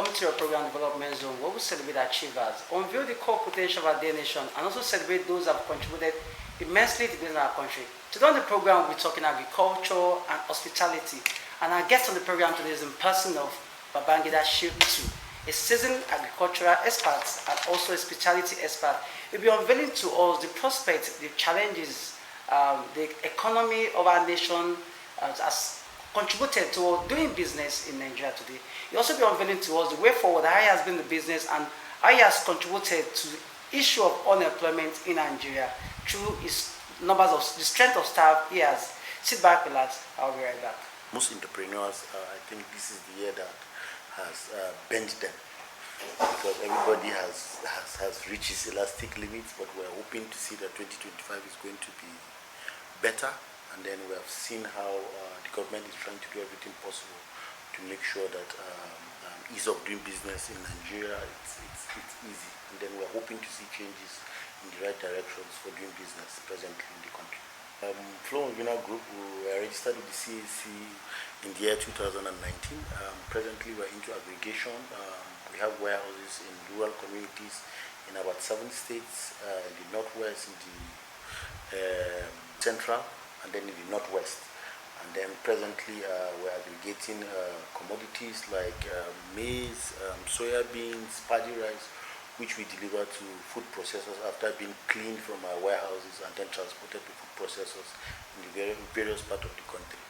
Committee of Program Development Zone, where we celebrate achievers, unveil the core potential of our dear nation, and also celebrate those who have contributed immensely to building our country. Today on the program, we'll be talking agriculture and hospitality. And our guest on the program today is in person of Babangida Shittu, a seasoned agricultural expert and also a specialty expert. He'll be unveiling to us the prospects, the challenges, the economy of our nation has contributed to doing business in Nigeria today. He'll also be unveiling to us the way forward, how he has been the business and how he has contributed to the issue of unemployment in Nigeria through his numbers of the strength of staff he has. Sit back, relax. I'll be right back. Most entrepreneurs, I think this is the year that has bent them, because everybody has reached its elastic limits, but we're hoping to see that 2025 is going to be better. And then we have seen how the government is trying to do everything possible to make sure that ease of doing business in Nigeria, it's easy. And then we're hoping to see changes in the right directions for doing business presently in the country. Flow Vina Group, we are registered with the CAC in the year 2019. Presently, we're into aggregation. We have warehouses in rural communities in about 7 states, in the northwest, in the central, and then in the northwest. And then presently, we're aggregating commodities like maize, soya beans, paddy rice, which we deliver to food processors after being cleaned from our warehouses and then transported to food processors in the various parts of the country.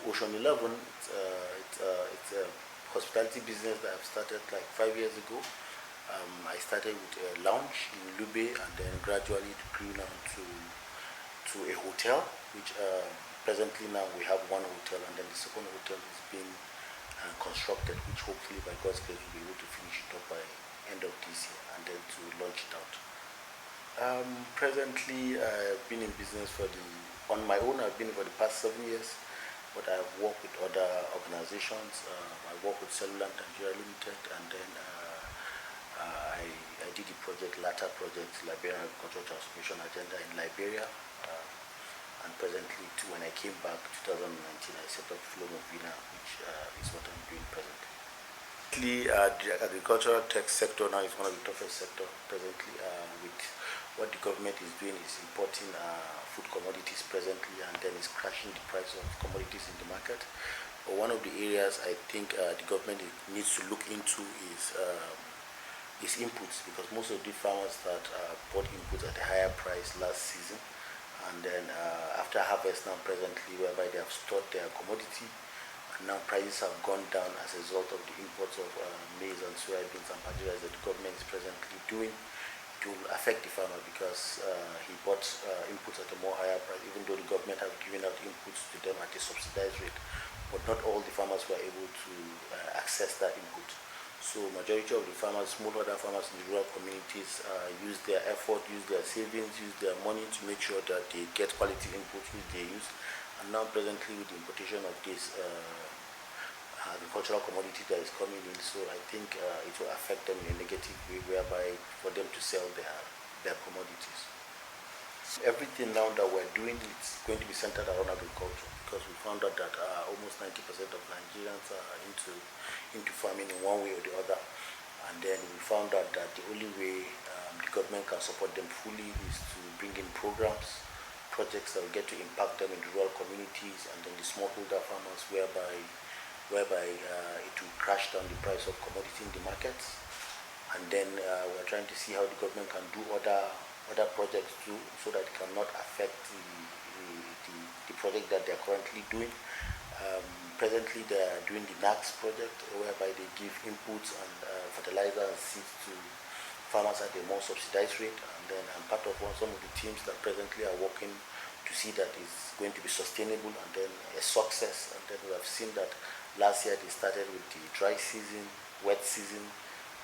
Ocean 11, it's a hospitality business that I've started like 5 years ago. I started with a lounge in Lube, and then gradually it grew now to a hotel, which presently now we have 1 hotel, and then the second hotel is being constructed, which hopefully by God's grace we'll be able to finish it up by end of this year and then to launch it out. Presently, I've been in business on my own. I've been for the past 7 years, but I've worked with other organizations. I work with Cellular Nigeria Limited, and then I did the LATA project, Liberian Agricultural Transformation Agenda in Liberia. And presently, when I came back 2019, I set up Flow Vina, which is what I'm doing presently. The agricultural tech sector now is one of the toughest sectors presently. With what the government is doing is importing food commodities presently, and then is crashing the price of commodities in the market. But one of the areas I think the government needs to look into is inputs, because most of the farmers that bought inputs at a higher price last season, and then after harvest now presently, whereby they have stored their commodity, and now prices have gone down as a result of the imports of maize and soybeans and paddy rice that the government is presently doing. It will affect the farmer because he bought inputs at a more higher price, even though the government have given out inputs to them at a subsidized rate. But not all the farmers were able to access that input. So majority of the farmers, small other farmers in the rural communities use their effort, use their savings, use their money to make sure that they get quality inputs which they use. And now presently with the importation of this agricultural commodity that is coming in, so I think it will affect them in a negative way, whereby for them to sell their commodities. Everything now that we're doing is going to be centered around agriculture, because we found out that almost 90% of Nigerians are into farming in one way or the other. And then we found out that the only way the government can support them fully is to bring in projects that will get to impact them in the rural communities, and then the smallholder farmers, whereby it will crash down the price of commodity in the markets. And then we're trying to see how the government can do other projects too, so that it cannot affect the project that they're currently doing. Presently, they're doing the NACS project, whereby they give inputs and fertilizer and seeds to farmers at a more subsidized rate. And then I'm part of some of the teams that presently are working to see that it's going to be sustainable and then a success. And then we have seen that last year they started with the dry season, wet season,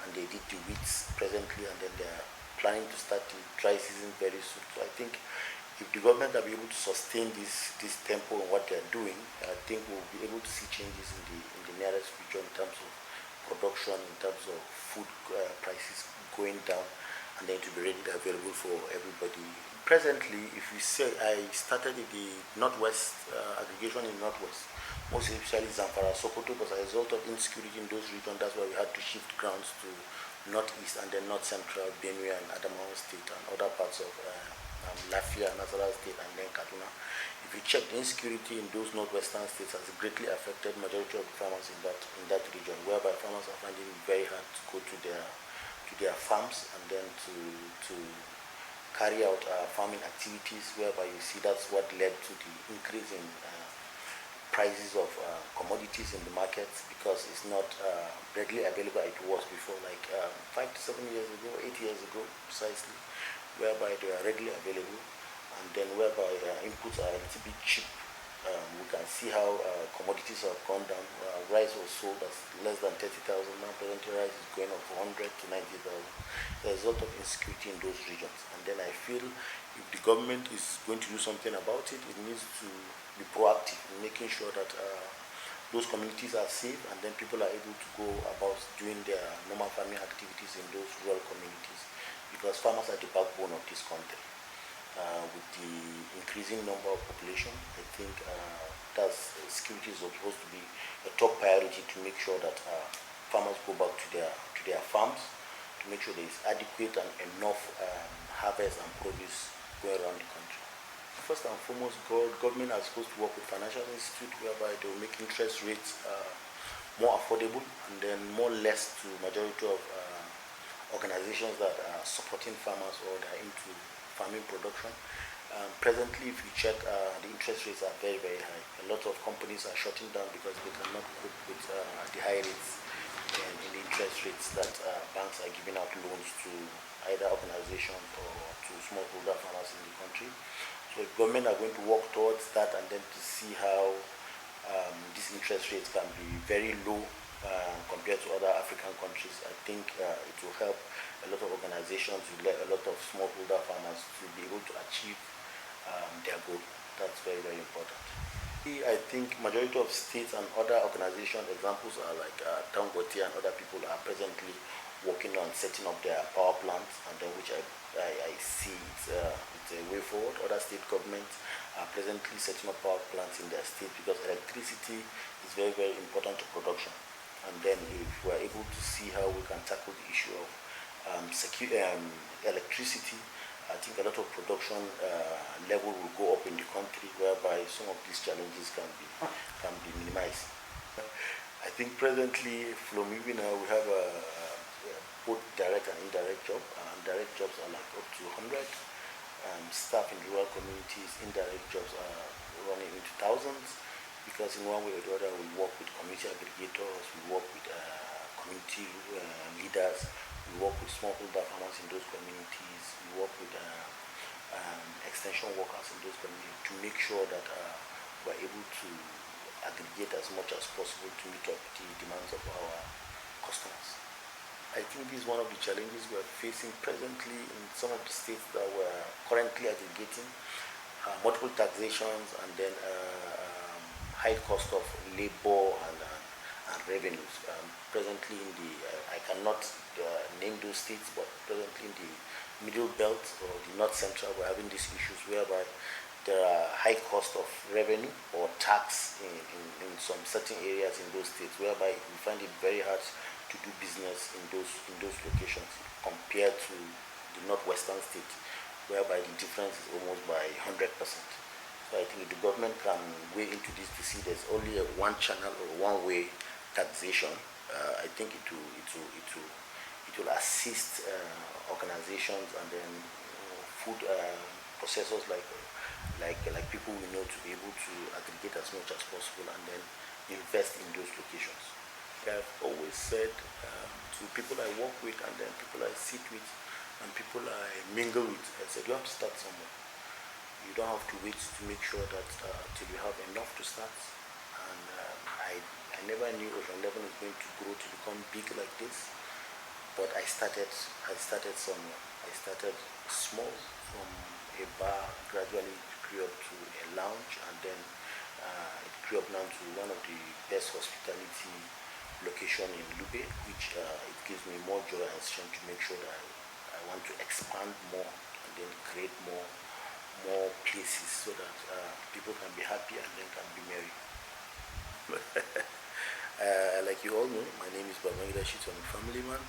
and they did the weeds presently, and then they're planning to start the dry season very soon. So I think if the government are able to sustain this tempo and what they're doing, I think we'll be able to see changes in the nearest future in terms of production, in terms of food prices going down, and then to be readily available for everybody. Presently, if you say I started in the Northwest, aggregation in Northwest, most especially Zamfara, Sokoto, because as a result of insecurity in those regions, that's why we had to shift grounds to northeast and then north central, Benue and Adamawa State and other parts of Lafia, Nasarawa State and then Kaduna. If you check, the insecurity in those northwestern states has greatly affected majority of the farmers in that region, whereby farmers are finding it very hard to go to their farms and then to carry out farming activities, whereby you see that's what led to the increase in prices of commodities in the markets, because it's not readily available as it was before, like 5 to 7 years ago, 8 years ago precisely, whereby they are readily available, and then whereby inputs are a little bit cheap. We can see how commodities have gone down. Rice was sold as less than 30,000. Now presently rice is going up from 100 to 90,000. There's a lot of insecurity in those regions. And then I feel if the government is going to do something about it, it needs to be proactive in making sure that those communities are safe, and then people are able to go about doing their normal farming activities in those rural communities, because farmers are the backbone of this country. With the increasing number of population, I think security is supposed to be a top priority to make sure that farmers go back to their farms, to make sure there is adequate and enough harvest and produce going around the country. First and foremost, government are supposed to work with financial institutes whereby they will make interest rates more affordable, and then more less to majority of organizations that are supporting farmers or that are into farming production. Presently, if you check, the interest rates are very, very high. A lot of companies are shutting down because they cannot cope with the high rates and in the interest rates that banks are giving out loans to either organizations or to smallholder farmers in the country. So if government are going to work towards that, and then to see how these interest rates can be very low compared to other African countries, I think it will help a lot of organizations, a lot of smallholder farmers to be able to achieve their goal. That's very, very important. I think majority of states and other organizations, examples are like Dangote and other people are presently working on setting up their power plants, and then which I see it's a way forward. Other state governments are presently setting up power plants in their state, because electricity is very, very important to production. And then if we are able to see how we can tackle the issue of electricity, I think a lot of production level will go up in the country, whereby some of these challenges can be minimized. I think presently from even we have both direct and indirect job. Direct jobs are like up to 100. Staff in rural communities, indirect jobs are running into thousands, because in one way or the other we work with community aggregators, we work with community leaders, we work with smallholder farmers in those communities, we work with extension workers in those communities to make sure that we're able to aggregate as much as possible to meet up the demands of our customers. I think this is one of the challenges we're facing presently in some of the states that we're currently aggregating. Multiple taxations, and then high cost of labor and revenues. Presently in the, I cannot name those states, but presently in the middle belt or the north central, we're having these issues whereby there are high cost of revenue or tax in some certain areas in those states, whereby we find it very hard to do business in those locations compared to the northwestern state, whereby the difference is almost by 100%. So I think if the government can weigh into this to see there's only a one channel or one way taxation, I think it will assist organizations and then food processors like people we know to be able to aggregate as much as possible and then invest in those locations. I've always said to people I work with and then people I sit with and people I mingle with, I said you have to start somewhere. You don't have to wait to make sure that till you have enough to start. And I never knew Ocean 11 was going to grow to become big like this, but I started somewhere. I started small from a bar, gradually it grew up to a lounge, and then it grew up now to one of the best hospitality location in Lube, which it gives me more joy and strength to make sure that I want to expand more and then create more places so that people can be happy and then can be merry. Like you all know, my name is Babangida Shittu. I'm a family man.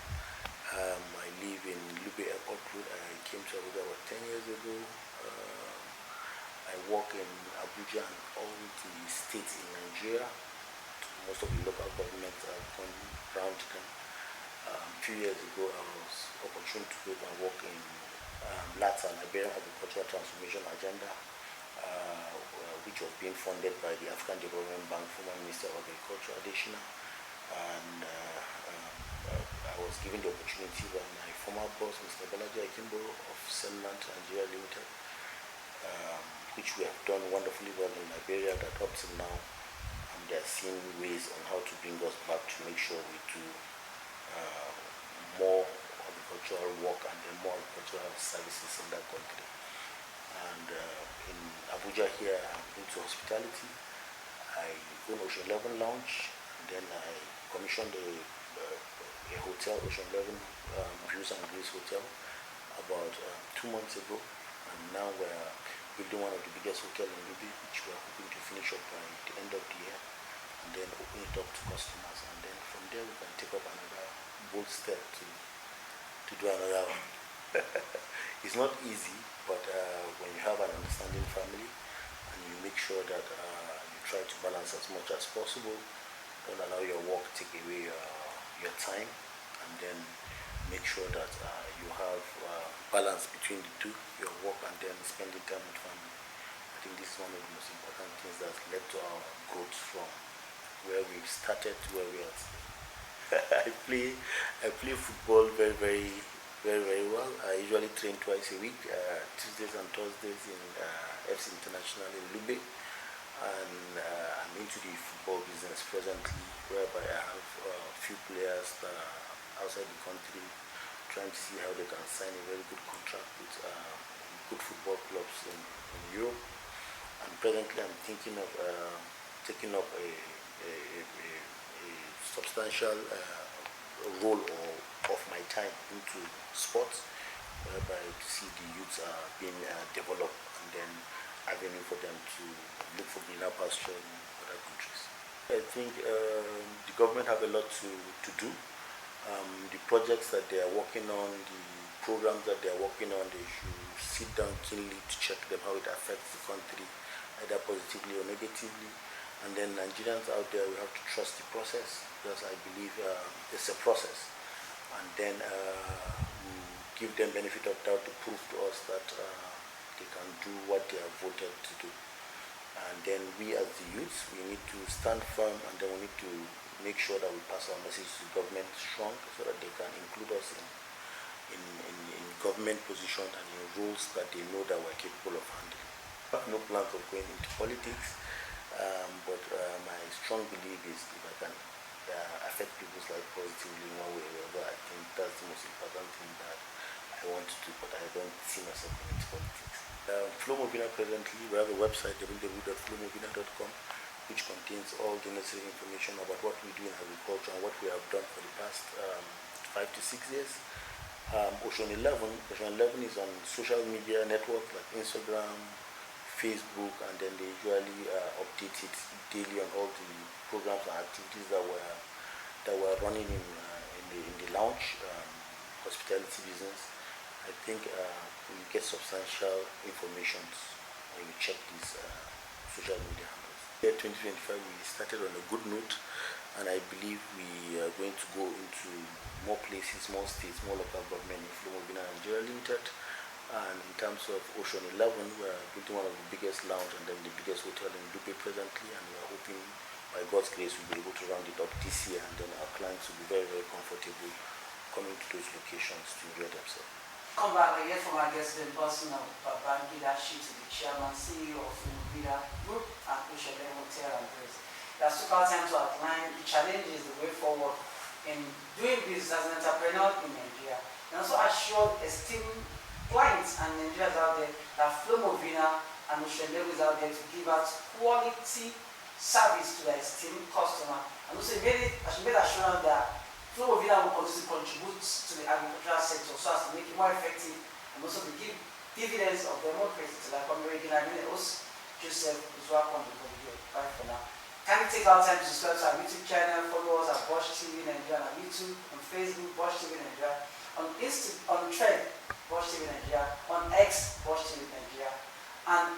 I live in Lube Airport Road. I came to Abuja about 10 years ago. I work in Abuja and all the states in Nigeria. Most of the local governments have gone round them. A few years ago, I was opportune to go and work in LATSA, Liberian Agricultural Transformation Agenda, which was being funded by the African Development Bank, former Minister of Agriculture, Additional. And I was given the opportunity by my former boss, Mr. Balaji Akimbo of Cellulant Nigeria Limited, which we have done wonderfully well in Liberia, that up till now they are seeing ways on how to bring us back to make sure we do more agricultural work and then more agricultural services in that country. And in Abuja here, I'm into hospitality. I own Ocean 11 Lounge, and then I commissioned a hotel, Ocean 11 Views and Grace Hotel, about 2 months ago. And now we're building one of the biggest hotels in Libya, which we're hoping to finish up by the end of the year, and then open it up to customers. And then from there we can take up another bold step to do another one. It's not easy, but when you have an understanding family and you make sure that you try to balance as much as possible, don't allow your work to take away your time, and then make sure that you have balance between the two, your work and then spending time with family. I think this is one of the most important things that led to our growth from where we started to where we are today. I play football very well. I usually train twice a week, Tuesdays and Thursdays in FC International in Lube. And I'm into the football business presently, whereby I have a few players that are outside the country, trying to see how they can sign a very good contract with good football clubs in Europe. And presently I'm thinking of taking up a substantial role of my time into sports, whereby to see the youths being developed, and then avenue for them to look for greener pasture in other countries. I think the government have a lot to do. The projects that they are working on, the programs that they are working on, they should sit down keenly to check them, how it affects the country, either positively or negatively. And then Nigerians out there, we have to trust the process, because I believe it's a process. And then give them benefit of doubt to prove to us that they can do what they are voted to do. And then we as the youths, we need to stand firm, and then we need to make sure that we pass our message to the government strong, so that they can include us in government positions and in roles that they know that we're capable of handling. I have no plans of going into politics, but my strong belief is if I can affect people's life positively in one way or the other, I think that's the most important thing that I want to do, but I don't see myself going into politics. Flomovina presently, we have a website, www.flomovina.com, which contains all the necessary information about what we do in agriculture and what we have done for the past 5 to 6 years. Ocean 11 is on social media networks like Instagram, Facebook, and then they usually update it daily on all the programs and activities that were running in the lounge, hospitality business. I think you get substantial information when you check these social media handles. Year 2025, we started on a good note, and I believe we are going to go into more places, more states, more local government in Flomovina Nigeria Limited. And in terms of Ocean 11, we are building one of the biggest lounge and then the biggest hotel in Dubai presently, and we are hoping by God's grace we'll be able to round it up this year, and then our clients will be very comfortable coming to those locations to enjoy themselves. Come back again from our guest in person of Babangida Shittu, the chairman, CEO of Commodities Group and Ocean 11 Hotel and Grace. Let's took our time to outline the challenges, the way forward in doing business as an entrepreneur in Nigeria. And also assure esteemed clients and Nigerians out there that Flomovina and Ocean 11 is out there to give out quality service to their esteemed customer. And also made assurance that Flomovina will continue to contribute to the agricultural sector so as to make it more effective and also to give dividends of democracy to the community. And host Joseph is welcome to the video. Bye for now. Kindly take our time to subscribe to our YouTube channel, follow us at Bosch TV Nigeria on YouTube, on Facebook, Bosch TV Nigeria, on Thread, Bosch TV Nigeria, on X, Bosch TV Nigeria, and